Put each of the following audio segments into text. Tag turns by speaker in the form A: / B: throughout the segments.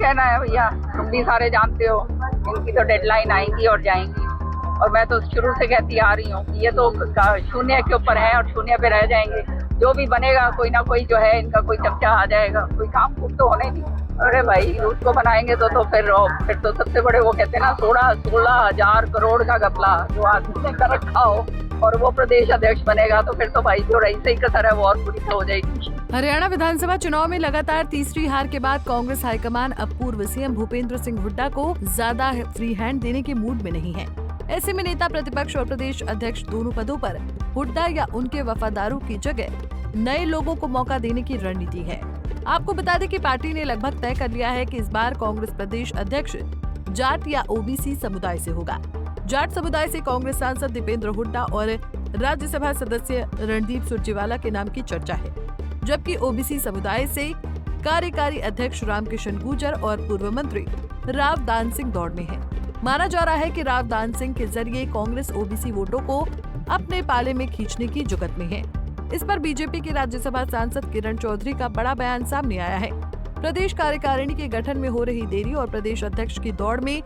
A: कहना है भैया, तुम भी सारे जानते हो इनकी तो डेडलाइन आएंगी और जाएंगी। और मैं तो शुरू से कहती आ रही हूँ कि ये तो शून्य के ऊपर है और शून्य पे रह जाएंगे। जो भी बनेगा कोई ना कोई जो है इनका कोई चमचा आ जाएगा, कोई काम कुछ तो होने नहीं। अरे भाई उसको बनाएंगे तो फिर तो सबसे बड़े वो कहते हैं ना 16,000 करोड़ का घपला जो आदमी ने कर रखा हो और वो प्रदेश अध्यक्ष बनेगा तो फिर तो भाई जो रही सही कसर है वो और पूरी हो जाएगी।
B: हरियाणा विधानसभा चुनाव में लगातार तीसरी हार के बाद कांग्रेस हाईकमान अब पूर्व सीएम भूपेंद्र सिंह हुड्डा को ज्यादा फ्री हैंड देने के मूड में नहीं है। ऐसे में नेता प्रतिपक्ष और प्रदेश अध्यक्ष दोनों पदों पर हुड्डा या उनके वफादारों की जगह नए लोगों को मौका देने की रणनीति है। आपको बता दें कि पार्टी ने लगभग तय कर लिया है कि इस बार कांग्रेस प्रदेश अध्यक्ष जाट या ओबीसी समुदाय से होगा। जाट समुदाय से कांग्रेस सांसद दीपेंद्र हुड्डा और राज्यसभा सदस्य रणदीप सुरजेवाला के नाम की चर्चा है, जबकि ओबीसी समुदाय से कार्यकारी अध्यक्ष रामकिशन गुर्जर और पूर्व मंत्री राव दान सिंह दौड़ में हैं। माना जा रहा है कि राव दान सिंह के जरिए कांग्रेस ओबीसी वोटों को अपने पाले में खींचने की जुगत में है। इस पर बीजेपी के राज्यसभा सांसद किरण चौधरी का बड़ा बयान सामने आया है। प्रदेश कार्यकारिणी के गठन में हो रही देरी और प्रदेश अध्यक्ष की दौड़ में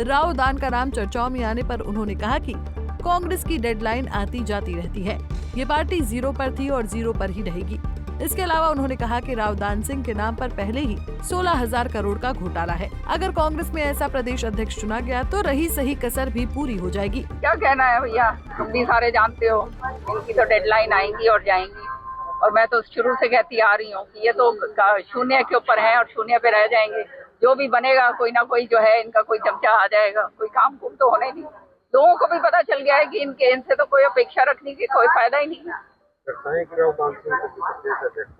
B: राव दान का नाम चर्चाओं में आने पर उन्होंने कहा कि कांग्रेस की डेडलाइन आती जाती रहती है। ये पार्टी 0 पर थी और 0 पर ही रहेगी। इसके अलावा उन्होंने कहा कि राव दान सिंह के नाम पर पहले ही 16,000 करोड़ का घोटाला है। अगर कांग्रेस में ऐसा प्रदेश अध्यक्ष चुना गया तो रही सही कसर भी पूरी हो जाएगी।
A: क्या कहना है भैया, तुम भी सारे जानते हो इनकी तो डेडलाइन आएंगी और जाएंगी। और मैं तो शुरू से कहती आ रही हूँ कि ये तो शून्य के ऊपर है और शून्य पे रह जाएंगे। जो भी बनेगा कोई ना कोई जो है इनका कोई चमचा आ जाएगा, कोई काम कुम तो होने नहीं। लोगों को भी पता चल गया है कि इनसे तो कोई अपेक्षा रखने की कोई फायदा ही नहीं है।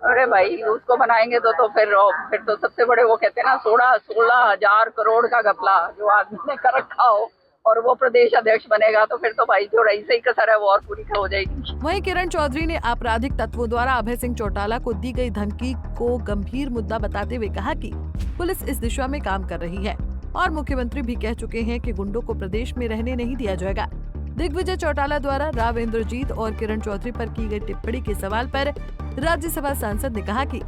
A: अरे भाई उसको बनाएंगे तो फिर तो सबसे बड़े वो कहते हैं ना 16,000 करोड़ का घपला जो आदमी ने कर रखा हो और वो प्रदेश अध्यक्ष बनेगा तो फिर तो भाई जो रही सही कसर है वो और पूरी हो जाएगी।
B: वहीं किरण चौधरी ने आपराधिक तत्वों द्वारा अभय सिंह चौटाला को दी गई धमकी को गंभीर मुद्दा बताते हुए कहा कि पुलिस इस दिशा में काम कर रही है और मुख्यमंत्री भी कह चुके हैं कि गुंडों को प्रदेश में रहने नहीं दिया जाएगा। दिग्विजय चौटाला द्वारा राव इंद्रजीत और किरण चौधरी पर की गई टिप्पणी के सवाल पर राज्यसभा सांसद ने कहा कि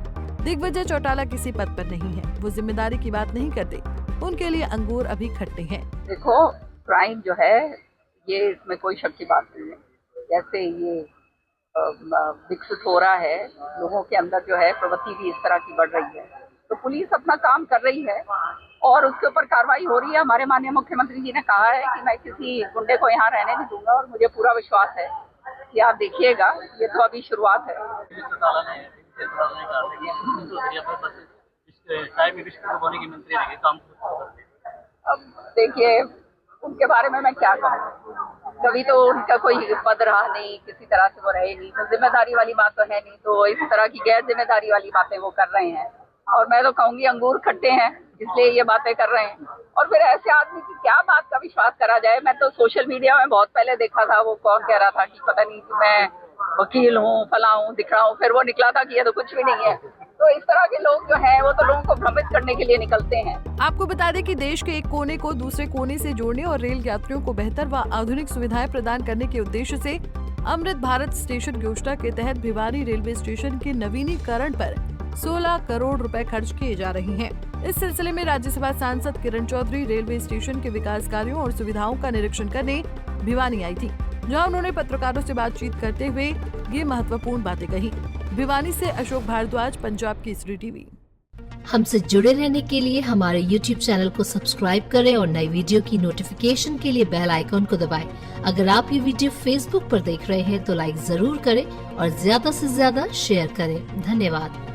B: दिग्विजय चौटाला किसी पद पर नहीं है, वो जिम्मेदारी की बात नहीं करते, उनके लिए अंगूर अभी खट्टे हैं।
A: देखो क्राइम जो है ये इसमें कोई शक की बात नहीं है। जैसे ये विकसित हो रहा है, लोगों के अंदर जो है प्रवृत्ति भी इस तरह की बढ़ रही है, तो पुलिस अपना काम कर रही है और उसके ऊपर कार्रवाई हो रही है। हमारे माननीय मुख्यमंत्री जी ने कहा है कि मैं किसी गुंडे को यहाँ रहने नहीं दूंगा और मुझे पूरा विश्वास है कि आप देखिएगा ये तो अभी शुरुआत है। अब देखिए उनके बारे में मैं क्या कहूँ, कभी तो उनका कोई पद रहा नहीं, किसी तरह से वो रहे नहीं, तो जिम्मेदारी वाली बात तो है नहीं, तो इस तरह की गैर जिम्मेदारी वाली बातें वो कर रहे हैं। और मैं तो कहूंगी अंगूर खट्टे हैं इसलिए ये बातें कर रहे हैं। और फिर ऐसे आदमी की क्या बात का विश्वास करा जाए। मैं तो सोशल मीडिया में बहुत पहले देखा था, वो कौन कह रहा था कि पता नहीं कि मैं वकील हूँ, फला हूँ, दिख रहा हूँ, फिर वो निकला था कि ये तो कुछ भी नहीं है। तो इस तरह के लोग जो हैं वो तो लोगों को भ्रमित करने के लिए निकलते हैं।
B: आपको बता दें कि देश के एक कोने को दूसरे कोने से जोड़ने और रेल यात्रियों को बेहतर व आधुनिक सुविधाएं प्रदान करने के उद्देश्य से अमृत भारत स्टेशन योजना के तहत भिवानी रेलवे स्टेशन के नवीनीकरण पर 16 करोड़ रुपए खर्च किए जा रहे हैं। इस सिलसिले में राज्यसभा सांसद किरण चौधरी रेलवे स्टेशन के विकास कार्यों और सुविधाओं का निरीक्षण करने भिवानी आई थी, जहां उन्होंने पत्रकारों से बातचीत करते हुए ये महत्वपूर्ण बातें कही। भिवानी से अशोक भारद्वाज, पंजाब केसरी टीवी।
C: हमसे जुड़े रहने के लिए हमारे YouTube चैनल को सब्सक्राइब करें और नई वीडियो की नोटिफिकेशन के लिए बेल आइकॉन को दबाएं। अगर आप ये वीडियो Facebook पर देख रहे हैं तो लाइक जरूर करें और ज्यादा से ज्यादा शेयर करें। धन्यवाद।